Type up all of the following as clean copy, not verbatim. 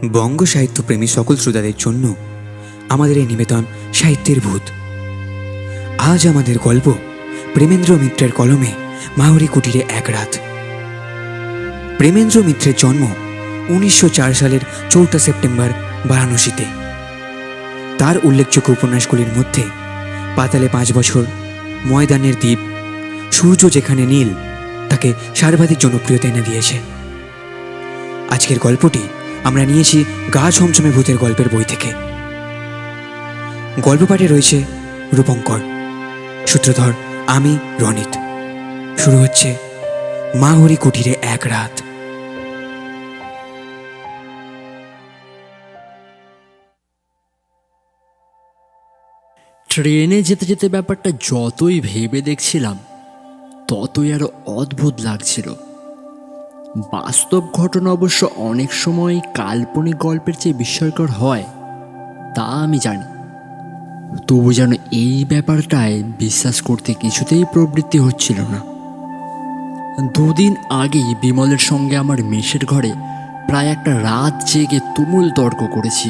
বঙ্গ সাহিত্যপ্রেমী সকল শ্রোতাদের জন্য আমাদের এই নিবেদন সাহিত্যের ভূত। আজ আমাদের গল্প প্রেমেন্দ্র মিত্রের কলমে মাহুরী কুটিরে এক রাত। প্রেমেন্দ্র মিত্রের জন্ম 1904 সালের 4 সেপ্টেম্বর বারাণসীতে। তার উল্লেখযোগ্য উপন্যাসগুলির মধ্যে পাতালে 5 বছর, ময়দানের দ্বীপ, সূর্য যেখানে নীল তাকে সর্বাধিক জনপ্রিয়তা এনে দিয়েছে। আজকের গল্পটি আমরা নিয়েছি গা ছমছমে ভূতের গল্পের বই থেকে। গল্প পাঠে রয়েছে রূপঙ্কর, সূত্রধর আমি রনিত। শুরু হচ্ছে মাহুরী কুটিরে এক রাত। ট্রেনে যেতে যেতে ব্যাপারটা যতই ভেবে দেখছিলাম ততই আরো অদ্ভুত লাগছিল। বাস্তব ঘটনা অবশ্য অনেক সময় কাল্পনিক গল্পের চেয়ে বিস্ময়কর হয়, তা আমি জানি। তবু যেন এই ব্যাপারটায় বিশ্বাস করতে কিছুতেই প্রবৃত্তি হচ্ছিল না। 2 দিন আগেই বিমলের সঙ্গে আমার মেসের ঘরে প্রায় একটা রাত জেগে তুমুল তর্ক করেছি।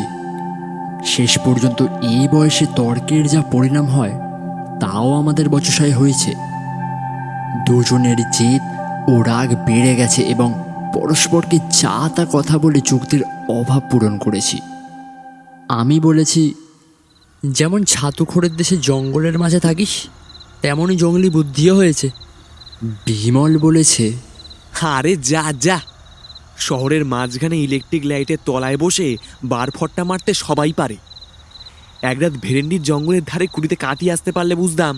শেষ পর্যন্ত এই বয়সে তর্কের যা পরিণাম হয় তাও আমাদের বচসায় হয়েছে। দুজনের জেদ ও রাগ বেড়ে গেছে এবং পরস্পরকে যা তা কথা বলে যুক্তির অভাব পূরণ করেছি। আমি বলেছি, যেমন ছাতুখোরের দেশে জঙ্গলের মাঝে থাকিস তেমনই জঙ্গলি বুদ্ধিও হয়েছে। বিমল বলেছে, আরে যা যা, শহরের মাঝখানে ইলেকট্রিক লাইটের তলায় বসে বারফট্টা মারতে সবাই পারে। এক রাত ভেরেন্ডির জঙ্গলের ধারে কুড়িতে কাটিয়ে আসতে পারলে বুঝতাম।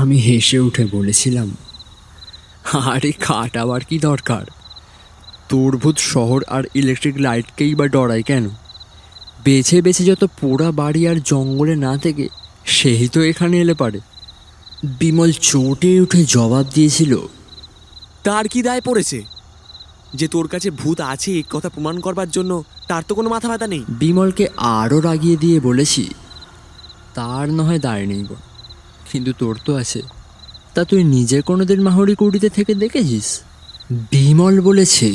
আমি হেসে উঠে বলেছিলাম, আরে কাটাবার কি দরকার? তোর ভূত শহর আর ইলেকট্রিক লাইটকেই বা ডরায় কেন? বেছে বেছে যত পোড়া বাড়ি আর জঙ্গলে না থেকে সেই তো এখানে এলে পারে। বিমল চটে উঠে জবাব দিয়েছিল, তার কি দায় পড়েছে যে তোর কাছে ভূত আছে এই কথা প্রমাণ করবার জন্য? তার তো কোনো মাথা ব্যথা নেই। বিমলকে আরও রাগিয়ে দিয়ে বলেছি, তার নয় দায় নেই গো, কিন্তু তোর তো আছে। তা তুই নিজে কোনোদিন মাহুরী কুটিতে থেকে দেখেছিস? বিমল বলেছে,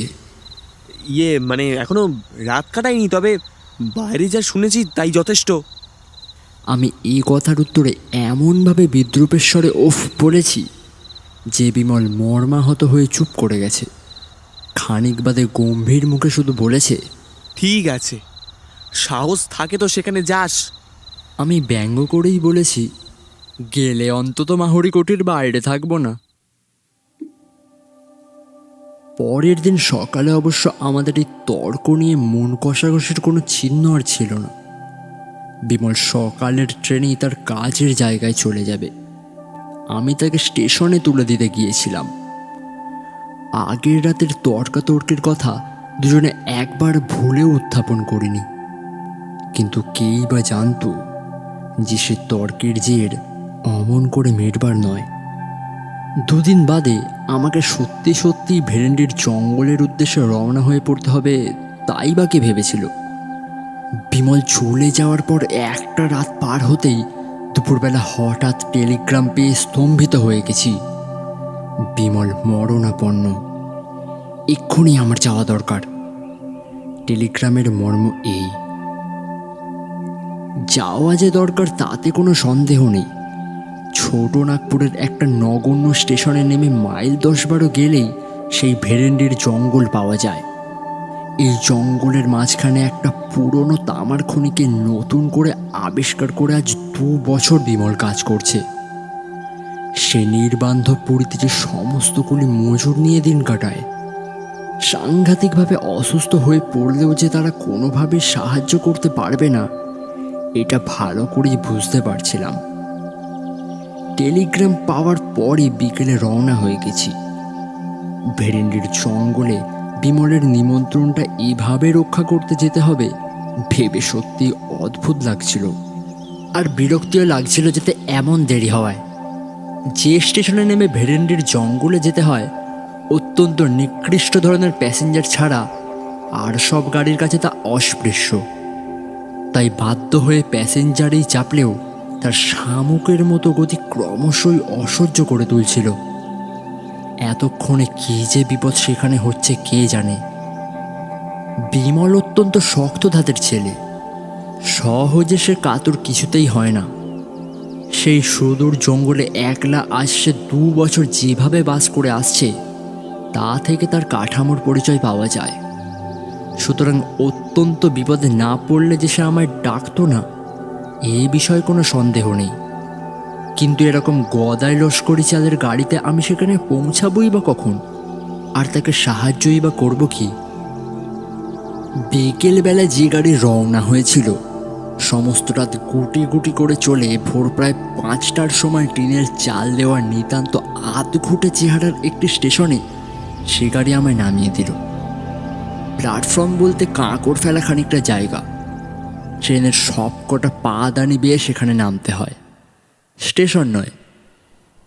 মানে এখনো রাত কাটাইনি, তবে বাইরে যা শুনেছি তাই যথেষ্ট। আমি এই কথার উত্তরে এমনভাবে বিদ্রূপের স্বরে ওফ বলেছি যে বিমল মর্মাহত হয়ে চুপ করে গেছে। খানিক বাদে গম্ভীর মুখে শুধু বলেছে, ঠিক আছে, সাহস থাকে তো সেখানে যাস। আমি ব্যঙ্গ করেই বলেছি, গেলে অন্তত মাহুরী কুটির বাইরে থাকবো না। পরের দিন সকালে অবশ্য আমাদের এই তর্ক নিয়ে মন কষাকষির কোনো চিহ্ন আর ছিল না। বিমল সকালের ট্রেনেই তার কাজের জায়গায় চলে যাবে। আমি তাকে স্টেশনে তুলে দিতে গিয়েছিলাম। আগের রাতের তর্কাতর্কের কথা দুজনে একবার ভুলেও উত্থাপন করিনি, কিন্তু কেই বা জানতো যে সে তর্কের জের অমন করে মেটবার নয়। 2 দিন বাদে আমাকে সত্যি সত্যি ভেরেন্ডির জঙ্গলের উদ্দেশ্যে রওনা হয়ে পড়তে হবে, তাই বা কে ভেবেছিল? বিমল চলে যাওয়ার পর একটা রাত পার হতেই দুপুরবেলা হঠাৎ টেলিগ্রাম পেয়ে স্তম্ভিত হয়ে গেছি। বিমল মরণাপন্ন, এক্ষুনি আমার যাওয়া দরকার। টেলিগ্রামের মর্ম এই, যাওয়া যে দরকার তাতে কোনো সন্দেহ নেই। ছোট নাগপুরের একটা নগণ্য স্টেশনে নেমে মাইল 10-12 গেলেই সেই ভেরেন্ডির জঙ্গল পাওয়া যায়। এই জঙ্গলের মাঝখানে একটা পুরনো তামার খনিকে নতুন করে আবিষ্কার করে আজ 2 বছর বিমল কাজ করছে। সে নির্বান্ধব পুরীতে যে সমস্ত কুলি মজুর নিয়ে দিন কাটায়। সাংঘাতিকভাবে অসুস্থ হয়ে পড়লেও যে তারা কোনোভাবে সাহায্য করতে পারবে না, এটা ভালো করেই বুঝতে পারছিলাম। টেলিগ্রাম পাওয়ার পরই বিকেলে রওনা হয়ে গেছি। ভেরেন্ডির জঙ্গলে বিমলের নিমন্ত্রণটা এভাবে রক্ষা করতে যেতে হবে ভেবে সত্যি অদ্ভুত লাগছিল, আর বিরক্তিও লাগছিল যেতে এমন দেরি হওয়ায়। যে স্টেশনে নেমে ভেরেন্ডির জঙ্গলে যেতে হয় অত্যন্ত নিকৃষ্ট ধরনের প্যাসেঞ্জার ছাড়া আর সব গাড়ির কাছে তা অস্পৃশ্য। তাই বাধ্য হয়ে প্যাসেঞ্জারেই চাপলেও তার শামুকের মতো গতি ক্রমশই অসহ্য করে তুলছিল। এতক্ষণে কী যে বিপদ সেখানে হচ্ছে কে জানে। বিমল অত্যন্ত শক্ত ধাতের ছেলে, সহজে সে কাতর কিছুতেই হয় না। সেই সুদূর জঙ্গলে একলা আজ সে 2 বছর যেভাবে বাস করে আসছে তা থেকে তার কাঠামোর পরিচয় পাওয়া যায়। সুতরাং অত্যন্ত বিপদে না পড়লে যে সে আমায় ডাকতো না এই বিষয়ে কোনো সন্দেহ নেই। কিন্তু এরকম গদাই লস্করি চালের গাড়িতে আমি সেখানে পৌঁছাবই বা কখন, আর তাকে সাহায্যই বা করব কি? বিকেলবেলা যে গাড়ি রওনা হয়েছিল সমস্ত রাত গুটি গুটি করে চলে ভোর প্রায় 5টার সময় টিনের চাল দেওয়ার নিতান্ত আধঘুটে চেহারার একটি স্টেশনে সে গাড়ি আমায় নামিয়ে দিল। প্ল্যাটফর্ম বলতে কাঁকড় ফেলা খানিকটা জায়গা। ট্রেনের সব কটা পা দানি বেয়ে সেখানে নামতে হয়, স্টেশন নয়।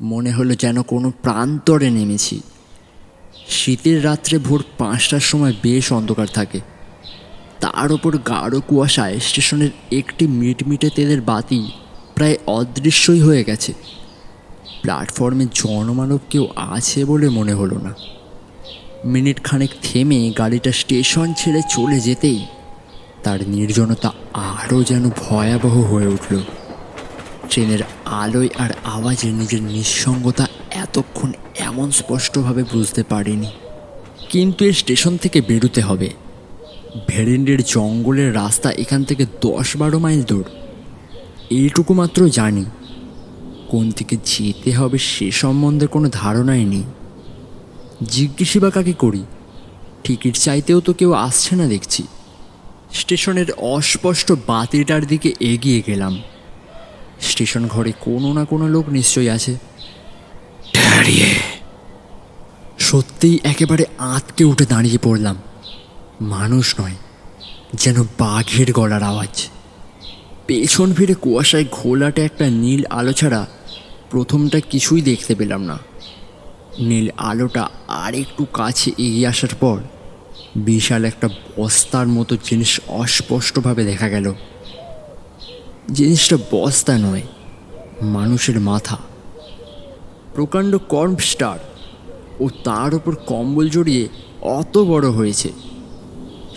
মনে হলো যেন কোনো প্রান্তরে নেমেছি। শীতের রাত্রে ভোর 5টার সময় বেশ অন্ধকার থাকে, তার ওপর গাঢ় কুয়াশায় স্টেশনের একটি মিটমিটে তেলের বাতি প্রায় অদৃশ্যই হয়ে গেছে। প্ল্যাটফর্মে জনমানব কেউ আছে বলে মনে হলো না। মিনিট খানেক থেমে গাড়িটা স্টেশন ছেড়ে চলে যেতেই তার নির্জনতা আরও যেন ভয়াবহ হয়ে উঠল। ট্রেনের আলোয় আর আওয়াজে নিজের নিঃসঙ্গতা এতক্ষণ এমন স্পষ্টভাবে বুঝতে পারিনি। কিন্তু এই স্টেশন থেকে বেরোতে হবে। ভেরেন্ডির জঙ্গলের রাস্তা এখান থেকে 10-12 মাইল দূর। এইটুকু মাত্র জানি, কোন দিকে যেতে হবে সে সম্বন্ধে কোনো ধারণাই নেই। জিজ্ঞেসই বা কাকে করি? টিকিট চাইতেও তো কেউ আসছে না দেখছি। স্টেশনের অস্পষ্ট বাতিটার দিকে এগিয়ে গেলাম। স্টেশন ঘরে কোনো না কোনো লোক নিশ্চয়ই আছে। দাঁড়িয়ে সত্যিই একেবারে আঁতকে উঠে দাঁড়িয়ে পড়লাম। মানুষ নয়, যেন বাঘের গলার আওয়াজ। পেছন ফিরে কুয়াশায় ঘোলাটে একটা নীল আলো ছাড়া প্রথমটা কিছুই দেখতে পেলাম না। নীল আলোটা আর একটু কাছে এগিয়ে আসার পর বিশাল একটা বস্তার মতো জিনিস অস্পষ্টভাবে দেখা গেল। জিনিসটা বস্তা নয়, মানুষের মাথা। প্রকাণ্ড কর্মস্টার ও তার ওপর কম্বল জড়িয়ে অত বড় হয়েছে।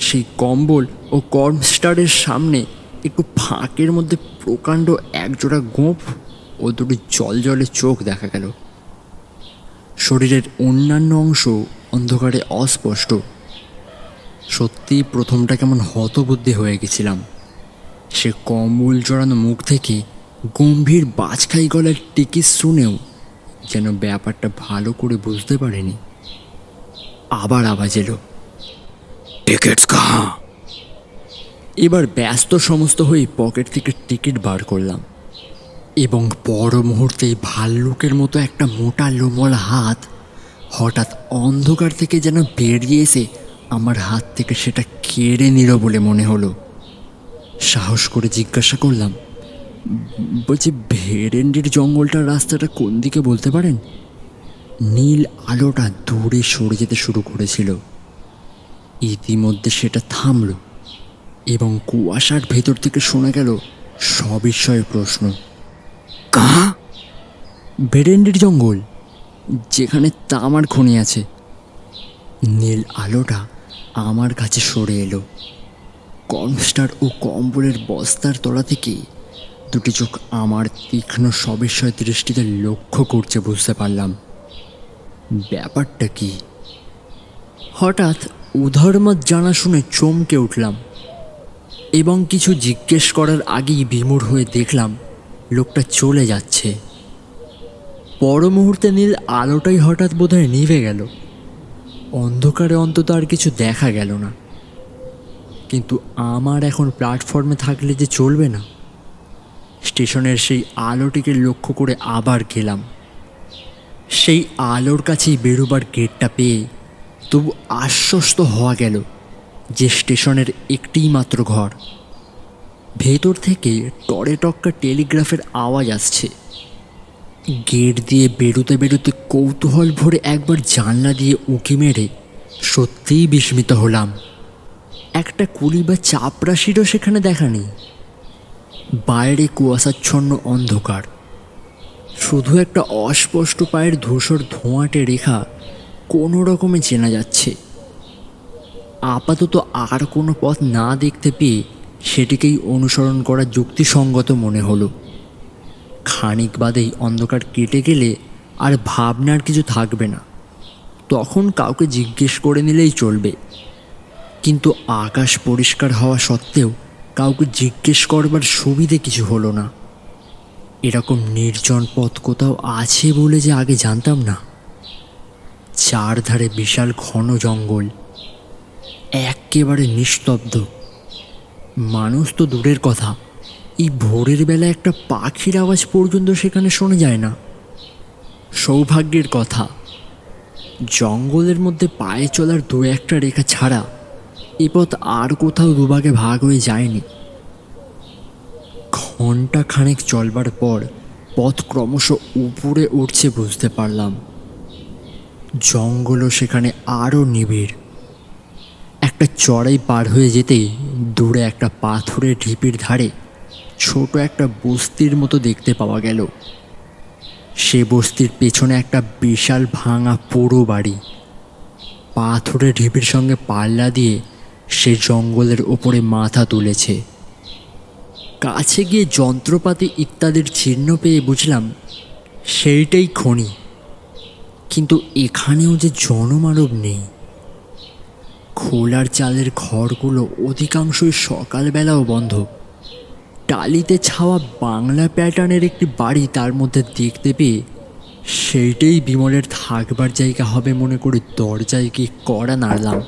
সেই কম্বল ও কর্মস্টারের সামনে একটু ফাঁকের মধ্যে প্রকাণ্ড একজোড়া গোঁফ ও দুটি জলজলে চোখ দেখা গেল। শরীরের অন্যান্য অংশ অন্ধকারে অস্পষ্ট। সত্যিই প্রথমটা কেমন হতবুদ্ধি হয়ে গেছিলাম। সে কম্বল জড়ানো মুখ থেকে গম্ভীর বাজখাই গলার টিকিস শুনেও যেন ব্যাপারটা ভালো করে বুঝতে পারিনি। আবার আওয়াজ এলো, টিকিটস কাহা? এবার ব্যস্ত সমস্ত হয়ে পকেট থেকে টিকিট বার করলাম এবং পর মুহূর্তেই ভাল্লুকের মতো একটা মোটা লোমল হাত হঠাৎ অন্ধকার থেকে যেন বেরিয়ে এসে আমার হাত থেকে সেটা কেড়ে নিল বলে মনে হলো। সাহস করে জিজ্ঞাসা করলাম, বলছি ভেরেন্ডির জঙ্গলটার রাস্তাটা কোন দিকে বলতে পারেন? নীল আলোটা দূরে সরে যেতে শুরু করেছিল। ইতিমধ্যে সেটা থামল এবং কুয়াশার ভেতর থেকে শোনা গেল সবিস্ময় প্রশ্ন, কাহা? ভেরেন্ডির জঙ্গল, যেখানে তামার খনি আছে। নীল আলোটা আমার কাছে সরে এলো। কর্মস্টার ও কম্বলের বস্তার তলা থেকে দুটি চোখ আমার তীক্ষ্ণ সবিস্ময় দৃষ্টিতে লক্ষ্য করছে বুঝতে পারলাম। ব্যাপারটা কি? হঠাৎ উধর্মত জানা শুনে চমকে উঠলাম এবং কিছু জিজ্ঞেস করার আগেই বিমূঢ় হয়ে দেখলাম লোকটা চলে যাচ্ছে। পর মুহূর্তে নীল আলোটাই হঠাৎ বোধহয় নিভে গেল। অন্ধকারে অন্তত আর কিছু দেখা গেল না। কিন্তু আমার এখন প্ল্যাটফর্মে থাকলে যে চলবে না। স্টেশনের সেই আলোটিকে লক্ষ্য করে আবার গেলাম। সেই আলোর কাছেই বেরোবার গেটটা পেয়ে তবু আশ্বস্ত হওয়া গেল যে স্টেশনের একটিই মাত্র ঘর। ভেতর থেকে টরে টক্কা টেলিগ্রাফের আওয়াজ আসছে। গেট দিয়ে বেরোতে বেরোতে কৌতূহল ভরে একবার জানলা দিয়ে উঁকি মেরে সত্যিই বিস্মিত হলাম। একটা কুলি বা চাপরাশিরও সেখানে দেখা নেই। বাইরে কুয়াশাচ্ছন্ন অন্ধকার, শুধু একটা অস্পষ্ট পায়ের ধূসর ধোঁয়াটে রেখা কোনো রকমে চেনা যাচ্ছে। আপাতত আর কোনো পথ না দেখতে পেয়ে সেটিকেই অনুসরণ করা যুক্তিসঙ্গত মনে হলো। খানিক বাদেই অন্ধকার কেটে গেলে আর ভাবনার কিছু থাকবে না, তখন কাউকে জিজ্ঞেস করে নিলেই চলবে। কিন্তু আকাশ পরিষ্কার হওয়া সত্ত্বেও কাউকে জিজ্ঞেস করবার সুবিধে কিছু হলো না। এরকম নির্জন পথ কোথাও আছে বলে যে আগে জানতাম না। চারধারে বিশাল ঘন জঙ্গল, একেবারে নিস্তব্ধ। মানুষ তো দূরের কথা, এই ভোরের বেলা একটা পাখির আওয়াজ পর্যন্ত সেখানে শোনা যায় না। সৌভাগ্যের কথা, জঙ্গলের মধ্যে পায়ে চলার দু একটা রেখা ছাড়া এ পথ আর কোথাও দুভাগে ভাগ হয়ে যায়নি। ঘন্টা খানেক চলবার পর পথ ক্রমশ উপরে উঠছে বুঝতে পারলাম। জঙ্গলও সেখানে আরও নিবিড়। একটা চড়াই পার হয়ে যেতেই দূরে একটা পাথরের ঢিপির ধারে ছোট একটা বস্তির মতো দেখতে পাওয়া গেল। সে বস্তির পেছনে একটা বিশাল ভাঙা পোড়ো বাড়ি। পাথরের ঢিপির সঙ্গে পাল্লা দিয়ে সে জঙ্গলের ওপরে মাথা তুলেছে। কাছে গিয়ে যন্ত্রপাতি ইত্যাদির চিহ্ন পেয়ে বুঝলাম সেইটাই খনি। কিন্তু এখানেও যে জনমানব নেই। খোলার চালের ঘরগুলো অধিকাংশই সকালবেলাও বন্ধ। টালিতে ছাওয়া বাংলা প্যাটার্নের একটি বাড়ি তার মধ্যে দেখতে পেয়ে সেইটাই বিমলের থাকবার জায়গা হবে মনে করে দরজায় গিয়ে কড়া নাড়লাম।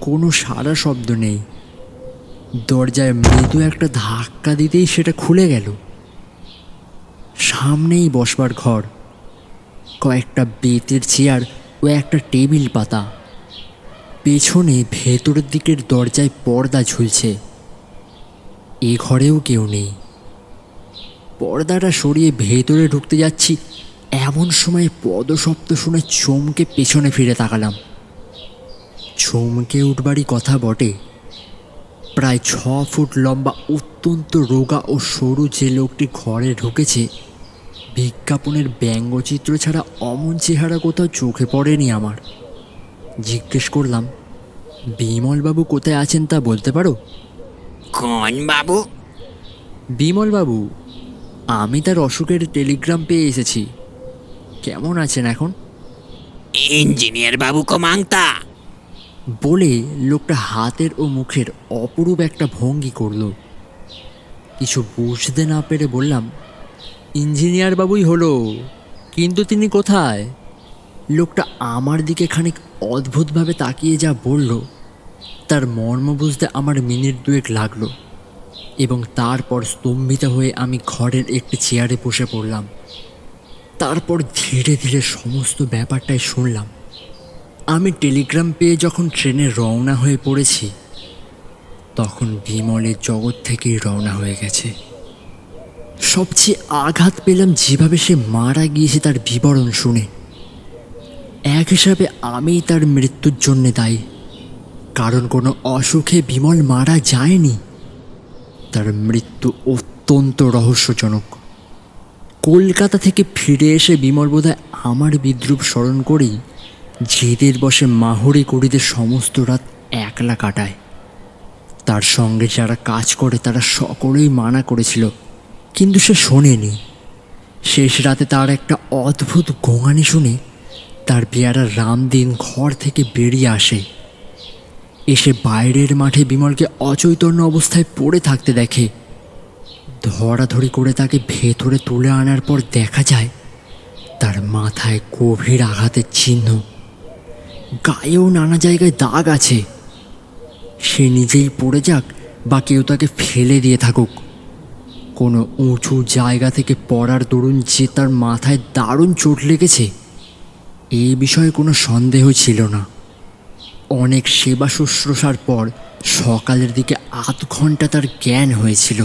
কোনো সারা শব্দ নেই। দরজায় মৃদু একটা ধাক্কা দিতেই সেটা খুলে গেল। সামনেই বসবার ঘর, কয়েকটা বেতের চেয়ার ও একটা টেবিল পাতা। পেছনে ভেতরের দিকের দরজায় পর্দা ঝুলছে। এ ঘরেও কেউ নেই। পর্দাটা সরিয়ে ভেতরে ঢুকতে যাচ্ছি, এমন সময় পদশব্দ শুনে চমকে পেছনে ফিরে তাকালাম। চমকে উঠবারই কথা বটে। প্রায় 6 ফুট লম্বা অত্যন্ত রোগা ও সরু যে লোকটি ঘরে ঢুকেছে, বিজ্ঞাপনের ব্যঙ্গচিত্র ছাড়া অমন চেহারা কোথাও চোখে পড়েনি আমার। জিজ্ঞেস করলাম, বিমলবাবু কোথায় আছেন তা বলতে পারো? কোন বাবু? বিমলবাবু, আমি তার অসুখের টেলিগ্রাম পেয়ে এসেছি। কেমন আছেন এখন? ইঞ্জিনিয়ার বাবু কো মাংতা। বলে লোকটা হাতের ও মুখের অপরূপ একটা ভঙ্গি করল। কিছু বুঝতে না পেরে বললাম, ইঞ্জিনিয়ার বাবুই হলো, কিন্তু তিনি কোথায়? লোকটা আমার দিকে খানিক অদ্ভুতভাবে তাকিয়ে যা বলল, তার মর্ম বুঝতে আমার মিনিট দুয়েক লাগলো। এবং তারপর স্তম্ভিত হয়ে আমি ঘরের একটি চেয়ারে বসে পড়লাম। তারপর ধীরে ধীরে সমস্ত ব্যাপারটাই শুনলাম। আমি টেলিগ্রাম পেয়ে যখন ট্রেনে রওনা হয়ে পড়েছি, তখন বিমলের জগৎ থেকেই রওনা হয়ে গেছে। সবচেয়ে আঘাত পেলাম যেভাবে সে মারা গিয়েছে তার বিবরণ শুনে। এক হিসাবে আমিই তার মৃত্যুর জন্যে দায়ী, কারণ কোনো অসুখে বিমল মারা যায়নি। তার মৃত্যু অত্যন্ত রহস্যজনক। কলকাতা থেকে ফিরে এসে বিমল বোধহয় আমার বিদ্রূপ স্মরণ করেই জেদের বসে মাহুরি কুড়িতে সমস্ত রাত একলা কাটায়। তার সঙ্গে যারা কাজ করে তারা সকলেই মানা করেছিল, কিন্তু সে শোনেনি। শেষ রাতে তার একটা অদ্ভুত গোঙানি শুনে তার পেয়ারা রামদিন ঘর থেকে বেরিয়ে আসে। এসে বাইরের মাঠে বিমলকে অচৈতন্য অবস্থায় পড়ে থাকতে দেখে। ধরাধরি করে তাকে ভেতরে তুলে আনার পর দেখা যায় তার মাথায় গভীর আঘাতের চিহ্ন, গায়েও নানা জায়গায় দাগ আছে। সে নিজেই পড়ে যাক বা কেউ তাকে ফেলে দিয়ে থাকুক, কোনো উঁচু জায়গা থেকে পড়ার দরুন যে তার মাথায় দারুণ চোট লেগেছে এই বিষয়ে কোনো সন্দেহ ছিল না। অনেক সেবা শুশ্রূষার পর সকালের দিকে 8 ঘন্টা তার জ্ঞান হয়েছিল।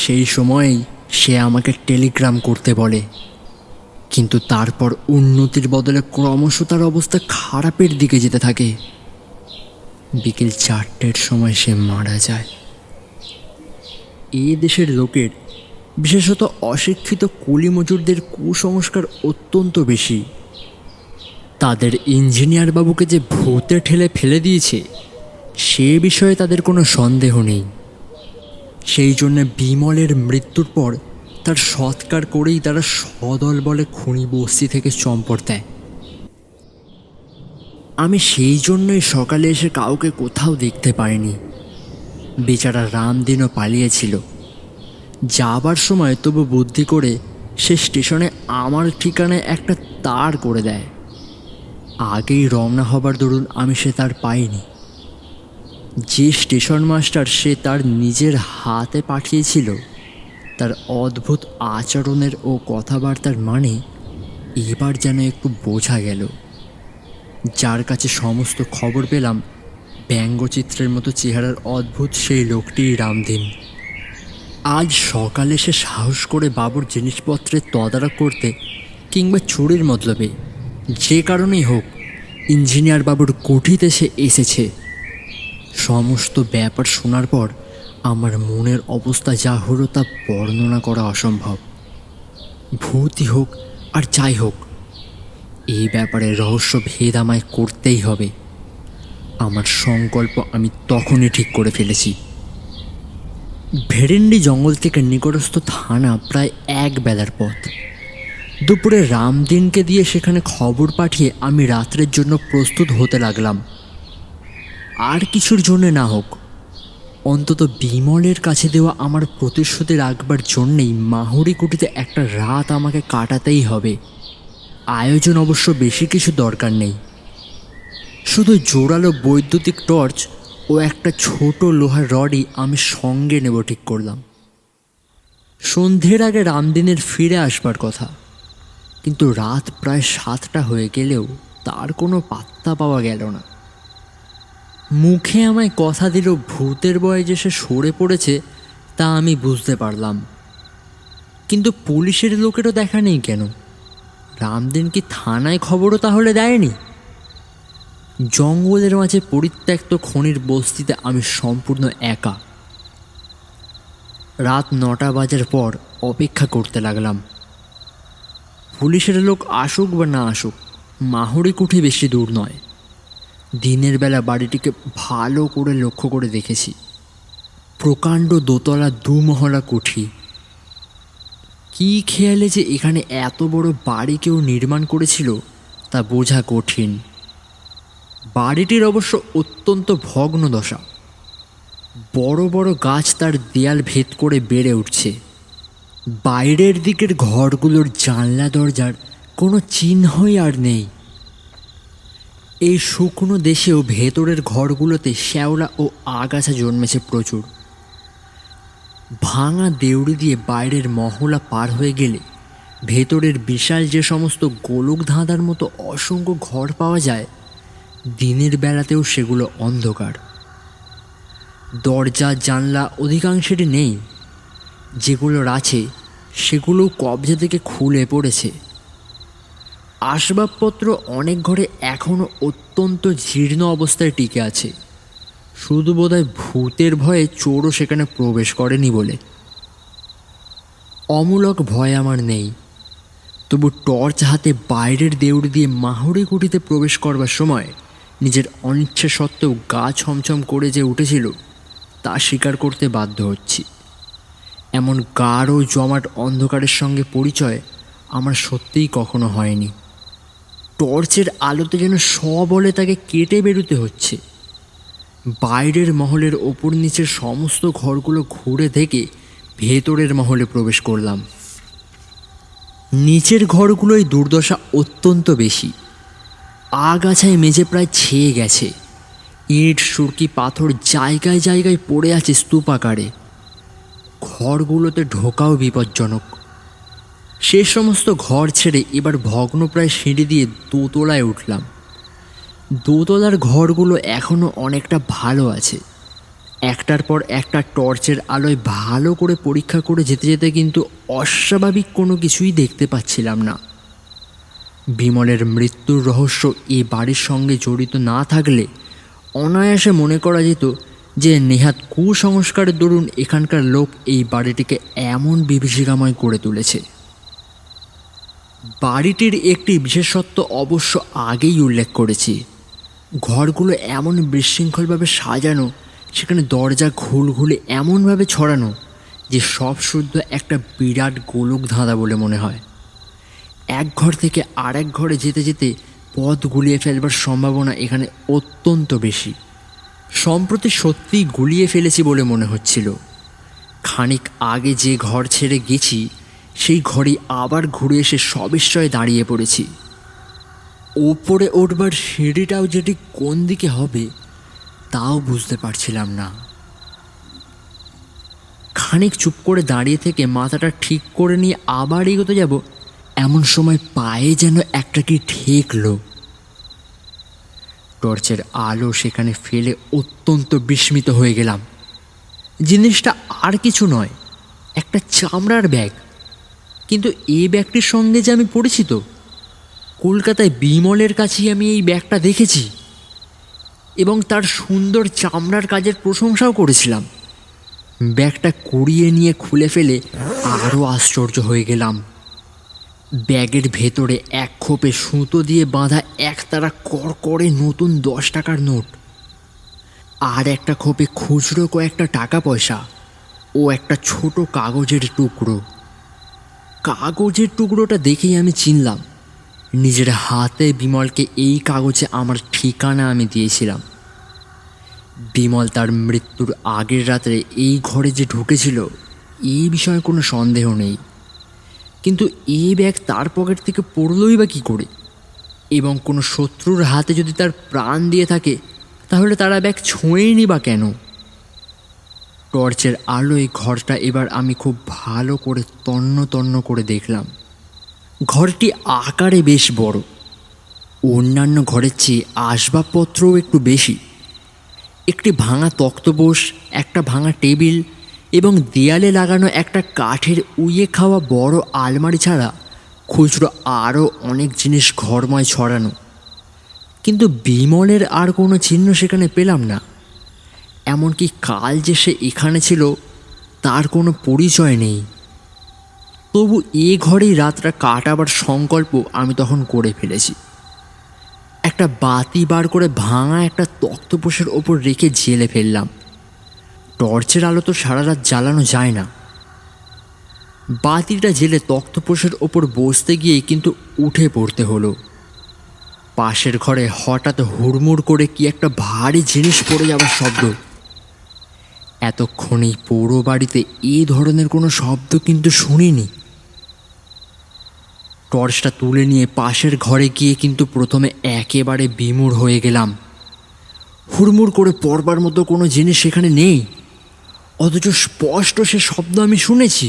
সেই সময়েই সে আমাকে টেলিগ্রাম করতে বলে, কিন্তু তারপর উন্নতির বদলে ক্রমশ তার অবস্থা খারাপের দিকে যেতে থাকে। বিকেল 4টের সময় সে মারা যায়। এই দেশের লোকের, বিশেষত অশিক্ষিত কুলি মজুরদের কুসংস্কার অত্যন্ত বেশি। তাদের ইঞ্জিনিয়ার বাবুকে যে ভূতে ঠেলে ফেলে দিয়েছে সে বিষয়ে তাদের কোনো সন্দেহ নেই। সেই জন্য বিমলের মৃত্যুর পর তার সৎকার করেই তারা সদল বলে খুনি বস্তি থেকে চম্পট দেয়। আমি সেই জন্যই সকালে এসে কাউকে কোথাও দেখতে পাইনি। বেচারা রামদিনও পালিয়েছিল। যাবার সময় তবু বুদ্ধি করে সে স্টেশনে আমার ঠিকানায় একটা তার করে দেয়। আগেই রওনা হবার দরুন আমি সে তার পাইনি। যে স্টেশন মাস্টার সে তার নিজের হাতে পাঠিয়েছিল, তার অদ্ভুত আচরণের ও কথাবার্তার মানে এবার যেন একটু বোঝা গেল। যার কাছে সমস্ত খবর পেলাম, ব্যঙ্গচিত্রের মতো চেহারার অদ্ভুত সেই লোকটিই রামদিন। আজ সকালে সে সাহস করে বাবুর জিনিসপত্রের তদারক করতে কিংবা চুরির মতলবে যে কারণেই হোক ইঞ্জিনিয়ার বাবুর কুঠিতে সে এসেছে। সমস্ত ব্যাপার শোনার পর আমার মনের অবস্থা যা হলো তা বর্ণনা করা অসম্ভব। ভূতই হোক আর যাই হোক, এই ব্যাপারে রহস্য ভেদ আমায় করতেই হবে। আমার সংকল্প আমি তখনই ঠিক করে ফেলেছি। ভেরেন্ডি জঙ্গল থেকে নিকটস্থ থানা প্রায় এক বেলার পথ। দুপুরে রামদিনকে দিয়ে সেখানে খবর পাঠিয়ে আমি রাত্রের জন্য প্রস্তুত হতে লাগলাম। আর কিছুর জন্য না হোক, অন্তত বিমলের কাছে দেওয়া আমার প্রতিশ্রুতি রাখবার জন্যেই মাহুরি কুটিতে একটা রাত আমাকে কাটাতেই হবে। আয়োজন অবশ্য বেশি কিছু দরকার নেই, শুধু জোরালো বৈদ্যুতিক টর্চ ও একটা ছোট লোহার রডই আমি সঙ্গে নেব ঠিক করলাম। সন্ধ্যের আগে রামদিনের ফিরে আসবার কথা, কিন্তু রাত প্রায় 7টা হয়ে গেলেও তার কোনো পাত্তা পাওয়া গেল না। মুখে আমায় কথা দিল ভূতের ভয়ে যে সে সরে পড়েছে তা আমি বুঝতে পারলাম, কিন্তু পুলিশের লোকেরও দেখা নেই কেন? রামদিন কি থানায় খবরও তাহলে দেয়নি? জঙ্গলের মাঝে পরিত্যক্ত খনির বস্তিতে আমি সম্পূর্ণ একা। রাত 9টা বাজার পর অপেক্ষা করতে লাগলাম। পুলিশের লোক আসুক বা না আসুক, মাহুরি কুঠি বেশি দূর নয়। দিনের বেলা বাড়িটিকে ভালো করে লক্ষ্য করে দেখেছি। প্রকাণ্ড দোতলা 2 মহলা কুঠি। কী খেয়ালে যে এখানে এত বড় বাড়ি কেউ নির্মাণ করেছিল তা বোঝা কঠিন। বাড়িটির অবশ্য অত্যন্ত ভগ্ন দশা। বড় বড় গাছ তার দেয়াল ভেদ করে বেড়ে উঠছে। বাইরের দিকের ঘরগুলোর জানলা দরজার কোনো চিহ্নই আর নেই। এই শুকনো দেশেও ভেতরের ঘরগুলোতে শ্যাওলা ও আগাছা জন্মেছে প্রচুর। ভাঙা দেউড়ি দিয়ে বাইরের মহলা পার হয়ে গেলে ভেতরের বিশাল যে সমস্ত গোলক ধাঁধার মতো অসংখ্য ঘর পাওয়া যায়, দিনের বেলাতেও সেগুলো অন্ধকার। দরজা জানলা অধিকাংশেরই নেই, যেগুলোর আছে সেগুলো কবজা থেকে খুলে পড়েছে। আসবাবপত্র অনেক ঘরে এখনও অত্যন্ত জীর্ণ অবস্থায় টিকে আছে, শুধু বোধহয় ভূতের ভয়ে চোরও সেখানে প্রবেশ করেনি বলে। অমূলক ভয় আমার নেই, তবু টর্চ হাতে বাইরের দেউড়ি দিয়ে মাহুরি কুঠিতে প্রবেশ করবার সময় নিজের অনিচ্ছা সত্ত্বেও গা ছমছম করে যে উঠেছিল তা স্বীকার করতে বাধ্য হচ্ছি। এমন গাঢ় জমাট অন্ধকারের সঙ্গে পরিচয় আমার সত্যিই কখনো হয়নি। টর্চের আলোতে যেন সবলে তাকে কেটে বেরোতে হচ্ছে। বাইরের মহলের ওপর নিচের সমস্ত ঘরগুলো ঘুরে দেখে ভেতরের মহলে প্রবেশ করলাম। নিচের ঘরগুলোই দুর্দশা অত্যন্ত বেশি। আগাছায় মেঝে প্রায় ছেয়ে গেছে। ইট সুরকি পাথর জায়গায় জায়গায় পড়ে আছে স্তূপাকারে। ঘরগুলোতে ঢোকাও বিপজ্জনক। সে সমস্ত ঘর ছেড়ে এবার ভগ্নপ্রায় সিঁড়ি দিয়ে দোতলায় উঠলাম। দোতলার ঘরগুলো এখনও অনেকটা ভালো আছে। একটার পর একটা টর্চের আলোয় ভালো করে পরীক্ষা করে যেতে যেতে কিন্তু অস্বাভাবিক কোনো কিছুই দেখতে পাচ্ছিলাম না। বিমলের মৃত্যুর রহস্য এই বাড়ির সঙ্গে জড়িত না থাকলে অনায়াসে মনে করা যেত যে নেহাত কুসংস্কারের দরুন এখানকার লোক এই বাড়িটিকে এমন বিভীষিকাময় করে তুলেছে। বাড়িটির একটি বিশেষত্ব অবশ্য আগেই উল্লেখ করেছি। ঘরগুলো এমন বিশৃঙ্খলভাবে সাজানো, সেখানে দরজা ঘুলঘুলে এমনভাবে ছড়ানো যে সব শুদ্ধ একটা বিরাট গোলক ধাঁধা বলে মনে হয়। এক ঘর থেকে আরেক ঘরে যেতে যেতে পথ গুলিয়ে ফেলবার সম্ভাবনা এখানে অত্যন্ত বেশি। সম্প্রতি সত্যিই গুলিয়ে ফেলেছি বলে মনে হচ্ছিল। খানিক আগে যে ঘর ছেড়ে গেছি সেই ঘরেই আবার ঘুরে এসে সবিস্ময়ে দাঁড়িয়ে পড়েছি। ওপরে উঠবার সিঁড়িটাও যেটি কোন দিকে হবে তাও বুঝতে পারছিলাম না। খানিক চুপ করে দাঁড়িয়ে থেকে মাথাটা ঠিক করে নিয়ে আবার এগোতে যাব, এমন সময় পায়ে যেন একটা কি ঠেকলো। টর্চের আলো সেখানে ফেলে অত্যন্ত বিস্মিত হয়ে গেলাম। জিনিসটা আর কিছু নয়, একটা চামড়ার ব্যাগ। কিন্তু এই ব্যাগটির সঙ্গে যে আমি পরিচিত, কলকাতায় বিমলের কাছেই আমি এই ব্যাগটা দেখেছি এবং তার সুন্দর চামড়ার কাজের প্রশংসাও করেছিলাম। ব্যাগটা কুড়িয়ে নিয়ে খুলে ফেলে আরও আশ্চর্য হয়ে গেলাম। ব্যাগের ভেতরে এক খোপে সুতো দিয়ে বাঁধা একতারা কড়কড়ে নতুন 10 টাকার নোট, আর একটা খোপে খুচরো কয়েকটা টাকা পয়সা ও একটা ছোট কাগজের টুকরো। কাগজের টুকরোটা দেখেই আমি চিনলাম নিজের হাতে বিমলকে এই কাগজে আমার ঠিকানা আমি দিয়েছিলাম। বিমল তার মৃত্যুর আগের রাত্রে এই ঘরে যে ঢুকেছিল এই বিষয়ে কোনো সন্দেহ নেই। কিন্তু এই ব্যাগ তার পকেট থেকে পড়লই বা কী করে? এবং কোনো শত্রুর হাতে যদি তার প্রাণ দিয়ে থাকে তাহলে তারা ব্যাগ ছোঁয়েনি বা কেন? টর্চের আলোয় ঘরটা এবার আমি খুব ভালো করে তন্ন তন্ন করে দেখলাম। ঘরটি আকারে বেশ বড়, অন্যান্য ঘরের চেয়ে আসবাবপত্রও একটু বেশি। একটি ভাঙা তক্তপোষ, একটা ভাঙা টেবিল এবং দেয়ালে লাগানো একটা কাঠের উইয়ে খাওয়া বড় আলমারি ছাড়া খুচরো আরও অনেক জিনিস ঘরময় ছড়ানো। কিন্তু বিমলের আর কোনো চিহ্ন সেখানে পেলাম না। এমনকি কাল যে সে এখানে ছিল তার কোনো পরিচয় নেই। তবু এ ঘরেই রাতটা কাটাবার সংকল্প আমি তখন করে ফেলেছি। একটা বাতি বার করে ভাঙা একটা তক্তপোষের ওপর রেখে জেলে ফেললাম। টর্চের আলো তো সারা রাত জ্বালানো যায় না। বাতিটা জেলে তক্তপোষের ওপর বসতে গিয়ে কিন্তু উঠে পড়তে হলো। পাশের ঘরে হঠাৎ হুড়মুড় করে কি একটা ভারী জিনিস পড়ে যাওয়ার শব্দ। এতক্ষণেই পুরো বাড়িতে এই ধরনের কোনো শব্দ কিন্তু শুনিনি। টর্চটা তুলে নিয়ে পাশের ঘরে গিয়ে কিন্তু প্রথমে একেবারে বিমূঢ় হয়ে গেলাম। হুড়মুড় করে পড়বার মতো কোনো জিনিস সেখানে নেই, অথচ স্পষ্ট সে শব্দ আমি শুনেছি।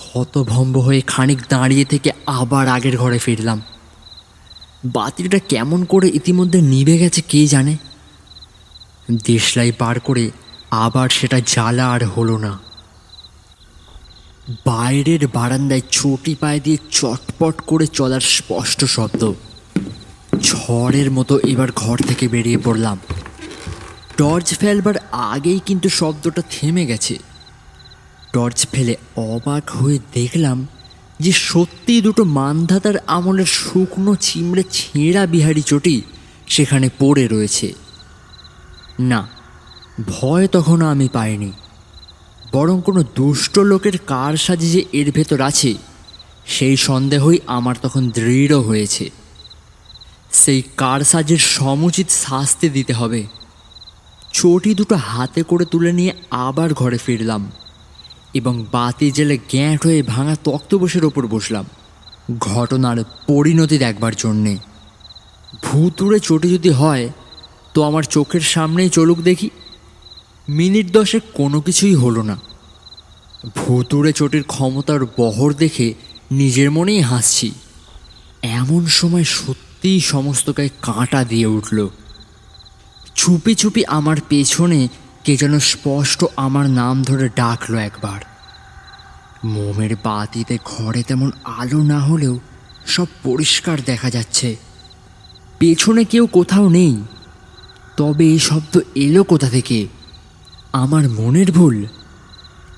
হতভম্ব হয়ে খানিক দাঁড়িয়ে থেকে আবার আগের ঘরে ফিরলাম। বাতিটা কেমন করে ইতিমধ্যে নিভে গেছে কে জানে। দেশলাই বার করে আবার সেটা জ্বালা আর হলো না। বাইরের বারান্দায় চটি পায়ে দিয়ে চটপট করে চলার স্পষ্ট শব্দ। ঝড়ের মতো এবার ঘর থেকে বেরিয়ে পড়লাম। টর্চ ফেলবার আগেই কিন্তু শব্দটা থেমে গেছে। টর্চ ফেলে অবাক হয়ে দেখলাম যে সত্যিই দুটো মান্ধাতার আমলের শুকনো চিমড়ে ছেঁড়া বিহারি চটি সেখানে পড়ে রয়েছে। না, ভয় তখনও আমি পাইনি, বরং কোনো দুষ্ট লোকের কারসাজি যে এর ভেতর আছে সেই সন্দেহই আমার তখন দৃঢ় হয়েছে। সেই কারসাজির সমুচিত শাস্তি দিতে হবে। চটি দুটো হাতে করে তুলে নিয়ে আবার ঘরে ফিরলাম এবং বাতি জেলে গ্যাঁট হয়ে ভাঙা তক্তপোষের ওপর বসলাম ঘটনার পরিণতি দেখবার জন্যে। ভুতুড়ে চটি যদি হয় তো আমার চোখের সামনেই চলুক দেখি। মিনিট 10 কোনো কিছুই হলো না। ভুতুড়ে চটির ক্ষমতার বহর দেখে নিজের মনেই হাসছি। এমন সময় সত্যিই সমস্ত গায়ে কাঁটা দিয়ে উঠল। চুপি চুপি আমার পেছনে কে যেন স্পষ্ট আমার নাম ধরে ডাকলো একবার। মোমের বাতিতে ঘরে তেমন আলো না হলেও সব পরিষ্কার দেখা যাচ্ছে। পেছনে কেউ কোথাও নেই, তবে এই শব্দ এলো কোথা থেকে? আমার মনের ভুল?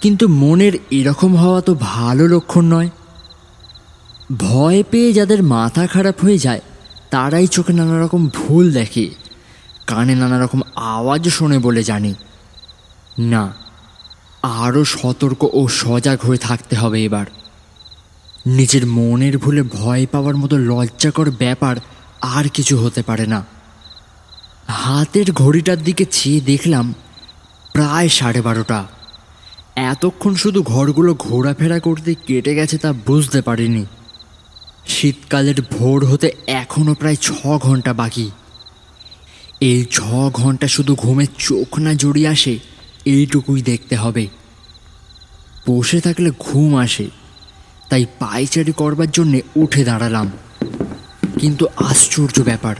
কিন্তু মনের এরকম হওয়া তো ভালো লক্ষণ নয়। ভয় পেয়ে যাদের মাথা খারাপ হয়ে যায় তারাই চোখে নানা রকম ভুল দেখে, কানে নানা রকম আওয়াজ শোনে বলে জানি না। আরও সতর্ক ও সজাগ হয়ে থাকতে হবে এবার। নিজের মনের ভুলে ভয় পাওয়ার মতো লজ্জাকর ব্যাপার আর কিছু হতে পারে না। হাতের ঘড়িটার দিকে চেয়ে দেখলাম প্রায় 12:30। এতক্ষণ শুধু ঘরগুলো ঘোরাফেরা করতে কেটে গেছে তা বুঝতে পারিনি। শীতকালের ভোর হতে এখনও প্রায় 6 ঘন্টা বাকি। এই 6 ঘন্টা শুধু ঘুমে চোখ না জড়িয়ে আসে এইটুকুই দেখতে হবে। বসে থাকলে ঘুম আসে, তাই পায়চারি করবার জন্যে উঠে দাঁড়ালাম। কিন্তু আশ্চর্য ব্যাপার,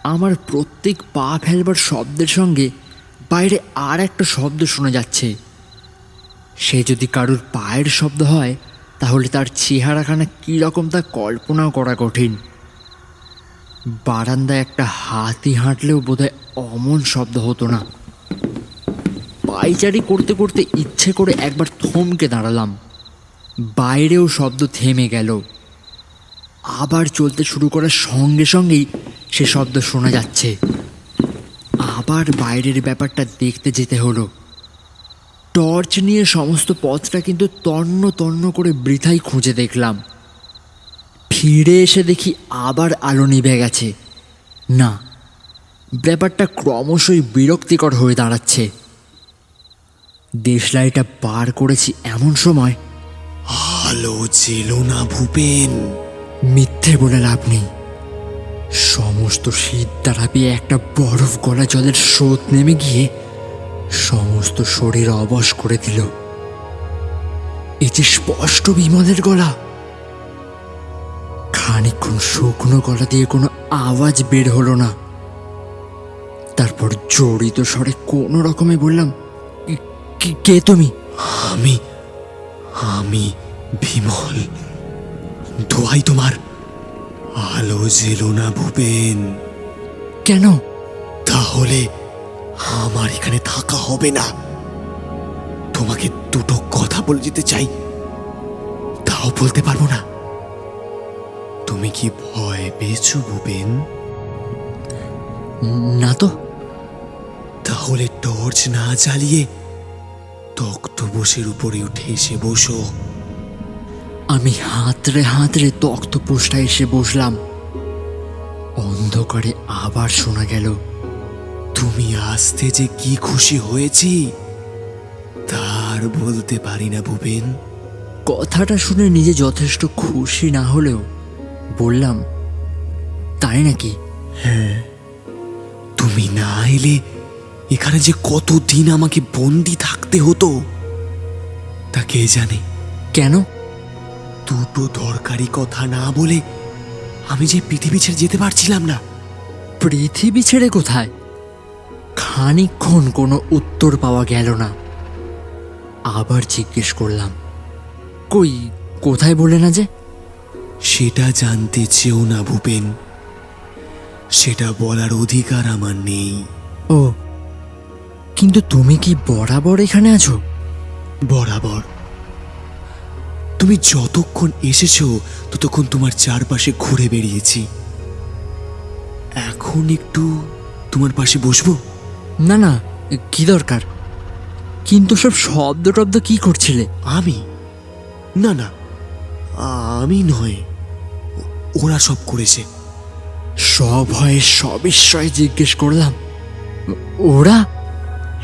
আমার প্রত্যেক পা ফেলবার শব্দের সঙ্গে বাইরে আর একটা শব্দ শোনা যাচ্ছে। সে যদি কারুর পায়ের শব্দ হয় তাহলে তার চেহারাখানা কীরকম তা কল্পনাও করা কঠিন। বারান্দায় একটা হাতি হাঁটলেও বোধহয় অমন শব্দ হতো না। পায়চারি করতে করতে ইচ্ছে করে একবার থমকে দাঁড়ালাম। বাইরেও শব্দ থেমে গেল। আবার চলতে শুরু করার সঙ্গে সঙ্গেই সে শব্দ শোনা যাচ্ছে। আবার বাইরের ব্যাপারটা দেখতে যেতে হলো। টর্চ নিয়ে সমস্ত পথটা কিন্তু তন্ন তন্ন করে বৃথাই খুঁজে দেখলাম। ফিরে এসে দেখি আবার আলো নিভে গেছে। না, ব্যাপারটা ক্রমশই বিরক্তিকর হয়ে দাঁড়াচ্ছে। দেশলাইটা বার করেছি এমন সময় আলো জেলো না ভূপেন। মিথ্যে বলে লাভ নেই। সমস্ত শীত দাঁড়াপিয়ে একটা বরফ গলা জলের স্রোত নেমে গিয়ে সমস্ত শরীর অবশ করে দিল। এই যে স্পষ্ট বিমলের গলা। খানিকক্ষণ শুকনো গলা দিয়ে কোনো আওয়াজ বের হলো না। তারপর জড়িত স্বরে কোনো রকমে বললাম, কে তুমি? আমি আমি বিমল। দোহাই তোমার, আলো জেলো না ভূপেন। কেন? তাহলে আমার এখানে থাকা হবে না। তোমাকে দুটো কথা বলে যেতে চাই, তাও বলতে পারবো না। তুমি কি ভয় পেয়েছো ভূপেন? না তো। তাহলে টর্চ না জ্বালিয়ে তক্তপোষের উপরে উঠে এসে বসো। আমি হাতড়ে হাতড়ে তক্তপোষটা এসে বসলাম। অন্ধকারে আবার শোনা গেল, তুমি আসতে যে কি খুশি হয়েছি তার বলতে পারি না ভূপেন। কথাটা শুনে নিজে যথেষ্ট খুশি না হলেও বললাম, তাই নাকি? তুমি না এলে এখানে যে কতদিন আমাকে বন্দি থাকতে হতো তা কে জানে। কেন? দুটো দরকারি কথা না বলে আমি যে পৃথিবী ছেড়ে যেতে পারছিলাম না। পৃথিবী ছেড়ে কোথায়? খানিকক্ষণ কোনো উত্তর পাওয়া গেল না। আবার জিজ্ঞেস করলাম, কই, কোথায় বলে না যে? সেটা জানতে চেও না ভূপেন, সেটা বলার অধিকার আমার নেই। ও, কিন্তু তুমি কি বরাবর এখানে আছো? বরাবর। তুমি যতক্ষণ এসেছো ততক্ষণ তোমার চারপাশে ঘুরে বেরিয়েছি। এখন একটু তোমার পাশে বসবো? না না, কি দরকার? কিন্তু সব শব্দ টব্দ কি করছিলে? আমি? না না, আমি নয়, ওরা সব করেছে। সভয়ে সবিস্ময়ে জিজ্ঞেস করলাম, ওরা?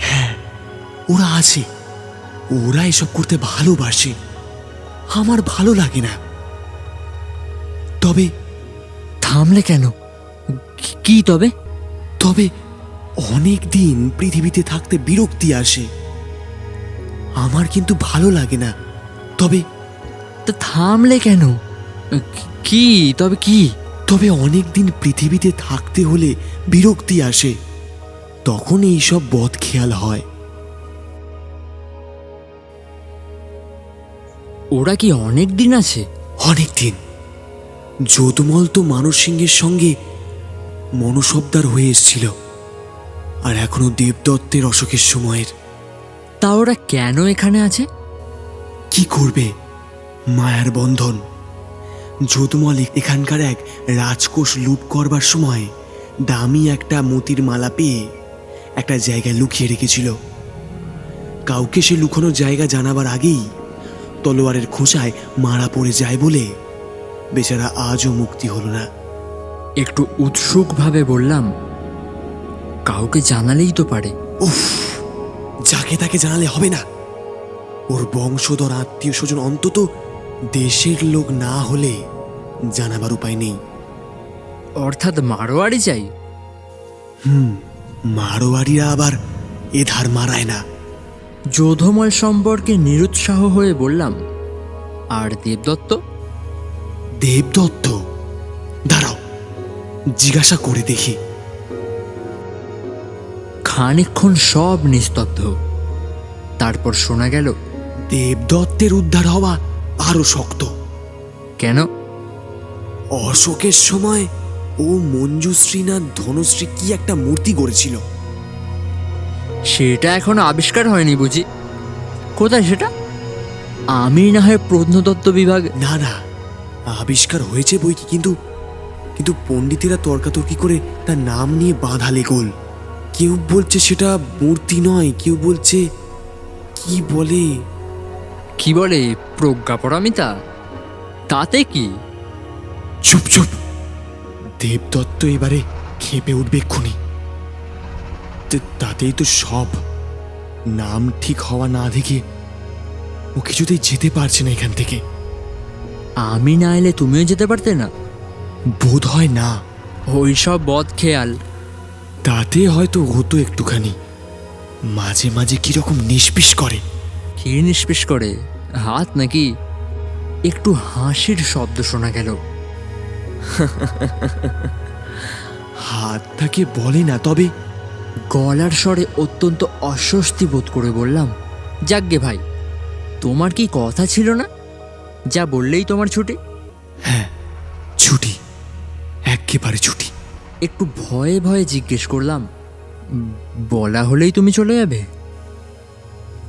হ্যাঁ, ওরা আছে। ওরা এসব করতে ভালোবাসে, আমার ভালো লাগে না। তবে থামলে কেন? কি তবে? তবে অনেক দিন পৃথিবীতে থাকতে বিরক্তি আসে, আমার কিন্তু ভালো লাগে না। তবে তা থামলে কেন? কি তবে কি? তবে অনেক দিন পৃথিবীতে থাকতে হলে বিরক্তি আসে, তখন এইসব বদখেয়াল হয়। ওরা কি অনেক দিন আছে? অনেক দিন। যদুমল তো মানস সিংহের সঙ্গে মনসবদার হয়ে এসেছিল, আর এখনো দেবদত্তের অশোকের সময়ের। তা ওরা কেন এখানে আছে? কি করবে? মায়ার বন্ধন। যদুমল এখানকার এক রাজকোষ লুট করবার সময় দামি একটা মতির মালা পেয়ে একটা জায়গায় লুকিয়ে রেখেছিল। কাউকে সে লুকোনোর জায়গা জানাবার আগেই তলোয়ারের খোঁচায় মারা পড়ে যায় বলে বেচারা আজও মুক্তি হলো না। একটু উৎসুকভাবে বললাম, কাউকে জানালেই তো পারে। উফ, যাকে তাকে জানালে হবে না। ওর বংশধর আত্মীয় স্বজন অন্তত দেশের লোক না হলে জানাবার উপায় নেই। অর্থাৎ মারোয়ারি চাই? মারোয়ারিরা আবার এ ধার মারায় না। যোধমল সম্পর্কে নিরুৎসাহ হয়ে বললাম, আর দেবদত্ত? দেবদত্ত? দাঁড়াও, জিজ্ঞাসা করে দেখি। খানিকক্ষণ সব নিস্তব্ধ। তারপর শোনা গেল, দেবদত্তের উদ্ধার হওয়া আরো শক্ত। কেন? অশোকের সময় ও মঞ্জুশ্রী না ধনশ্রী কি একটা মূর্তি গড়েছিল। সেটা এখনো আবিষ্কার হয়নি বুঝি? কোথায় সেটা? আমি না হয় প্রত্নতত্ত্ব বিভাগ। না না, আবিষ্কার হয়েছে বই কি, কিন্তু কিন্তু পণ্ডিতেরা তর্কাতর্কি করে তার নাম নিয়ে বাঁধালে গোল। কেউ বলছে সেটা মূর্তি নয়, কেউ বলছে কি বলে কি বলে? প্রজ্ঞাপরামিতা? তাতে কি? চুপ চুপ, দেবদত্ত এবারে খেপে উঠবে এক্ষুনি। তাতেই তো সব। নাম ঠিক হওয়া না দেখে ও কিছুতেই যেতে পারছে না এখান থেকে। আমি না এলে তুমিও যেতে পারতে না? বোধ হয় না। ওই সব বদ খেয়াল। তাতে হয়তো হতো একটুখানি। মাঝে মাঝে কিরকম নিষ্পিস করে। কি নিষ্পিস করে? হাত নাকি? একটু হাসির শব্দ শোনা গেল। হাতটাকে বলে না, তবে গলার স্বরে অত্যন্ত অস্বস্তি বোধ করে বললাম, যাকগে ভাই, তোমার কি কথা ছিল না? যা বললেই তোমার ছুটি। হ্যাঁ, ছুটি, একেবারে ছুটি। একটু ভয়ে ভয়ে জিজ্ঞেস করলাম, বলা হলেই তুমি চলে যাবে?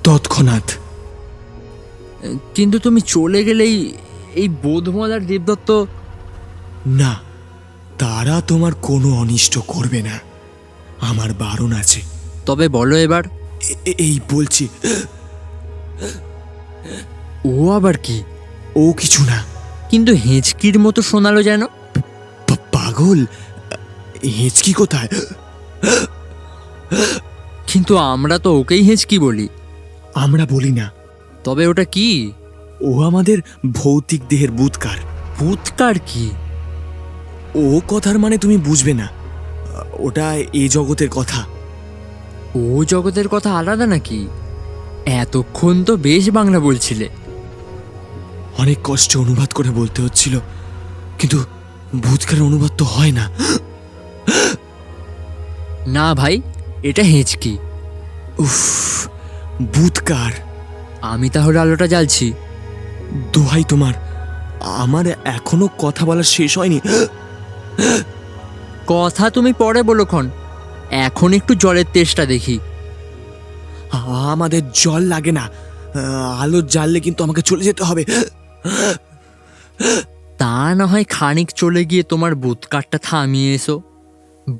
তৎক্ষণাৎ। কিন্তু তুমি চলে গেলেই এই বোধমল আর দেবদত্ত? না, তারা তোমার কোনো অনিষ্ট করবে না, আমার বারণ আছে। তবে বলো এবার। এই বলছি। ও আবার কি? ও কিছু না। কিন্তু হেঁচকির মতো শোনালো যেন। পাগল, হেঁচকি কোথায়? কিন্তু আমরা তো ওকেই হেঁচকি বলি। আমরা বলি না। তবে ওটা কি? ও আমাদের ভৌতিক দেহের বুৎকার। ভূতকার কি? ও কথার মানে তুমি বুঝবে না। ওটা এ জগতের কথা। ও জগতের কথা আলাদা নাকি? এতক্ষণ তো বেশ বাংলা বলছিলে। অনেক কষ্টে অনুবাদ করে বলতে হচ্ছিল, কিন্তু ভূতকারের অনুবাদ তো হয় না। না ভাই, এটা হেঁচকি। উফ, ভূতকার। আমি তাহলে আলোটা জ্বালছি। দোহাই তোমার, আমার এখনো কথা বলা শেষ হয়নি। কথা তুমি পরে বলো ক্ষণ, এখন একটু জলের তেষ্টা দেখি। আমাদের জল লাগে না, আলো জ্বাললে কিন্তু আমাকে চলে যেতে হবে। তা না হয় খানিক চলে গিয়ে তোমার বুৎকারটা থামিয়ে এসো।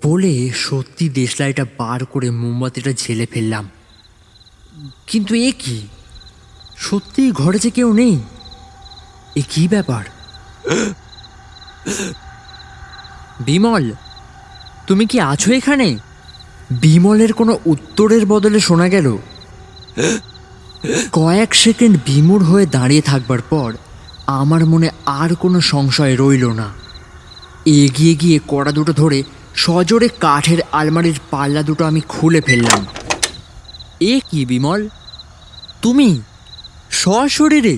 বলে সত্যি দেশলাইটা বার করে মোমবাতিটা ঝেলে ফেললাম। কিন্তু এ কি? সত্যিই ঘরে যে কেউ নেই। এ কি ব্যাপার? বিমল, তুমি কি আছো এখানে? বিমলের কোনো উত্তরের বদলে শোনা গেল, কয়েক সেকেন্ড বিমূঢ় হয়ে দাঁড়িয়ে থাকবার পর আমার মনে আর কোনো সংশয় রইল না। এগিয়ে গিয়ে কড়া দুটো ধরে সজোরে কাঠের আলমারির পাল্লা দুটো আমি খুলে ফেললাম। এ কি বিমল, তুমি সশরীরে?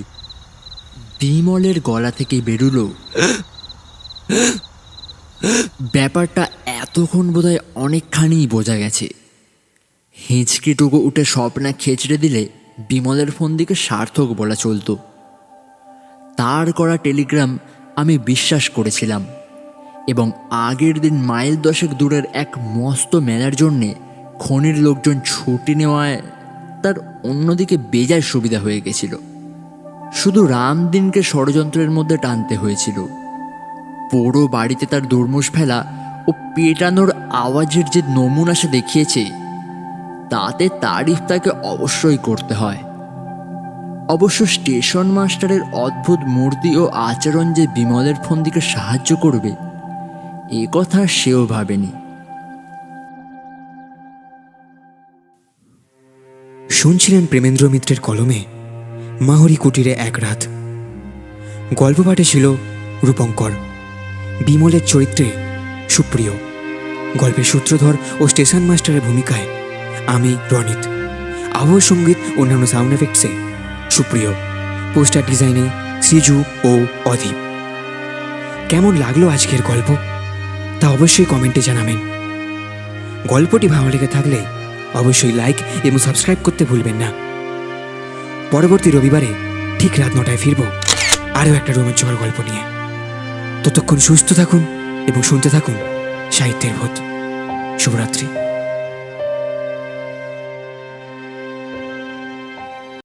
বিমলের গলা থেকে বেরুলো, ব্যাপারটা এতক্ষণ বোধহয় অনেকখানি বোঝা গেছে। হেঁচকিটুকু উঠে স্বপ্না খেচড়ে দিলে বিমলের ফোন দিকে সার্থক বলা চলতো। তার করা টেলিগ্রাম আমি বিশ্বাস করেছিলাম, এবং আগের দিন মাইল 10 দূরের এক মস্ত মেলার জন্যে খনির লোকজন ছুটি নেওয়ায় তার অন্যদিকে বেজায় সুবিধা হয়ে গেছিল। শুধু রামদিনকে ষড়যন্ত্রের মধ্যে টানতে হয়েছিল, পোড়ো বাড়িতে তার দুর্মুষ ফেলা ও পেটানোর আওয়াজের যে নমুনা সে দেখিয়েছে, তাতে তারিফ তাকে অবশ্যই করতে হয়। অবশ্য স্টেশন মাস্টারের অদ্ভুত মূর্তি ও আচরণ যে বিমলের ফন্দিকে সাহায্য করবে, এ কথা সেও ভাবেনি। শুনছিলেন প্রেমেন্দ্র মিত্রের কলমে মাহরি কুটিরে এক রাত। গল্প পাঠে ছিল রূপঙ্কর, বিমলের চরিত্রে সুপ্রিয়, গল্পের সূত্রধর ও স্টেশন মাস্টারের ভূমিকায় আমি রনিত, আবহ সঙ্গীত অন্যান্য সাউন্ড এফেক্টসে সুপ্রিয়, পোস্টার ডিজাইনে সিজু ও অদীপ। কেমন লাগলো আজকের গল্প তা অবশ্যই কমেন্টে জানাবেন। গল্পটি ভালো লেগে থাকলে অবশ্যই লাইক এবং সাবস্ক্রাইব করতে ভুলবেন না। পরবর্তী রবিবারে ঠিক রাত 9টায় ফিরব আরও একটা রোমাঞ্চকর গল্প নিয়ে। ততক্ষণ সুস্থ থাকুন এবং শুনতে থাকুন সাহিত্যের ভূত। শুভরাত্রি।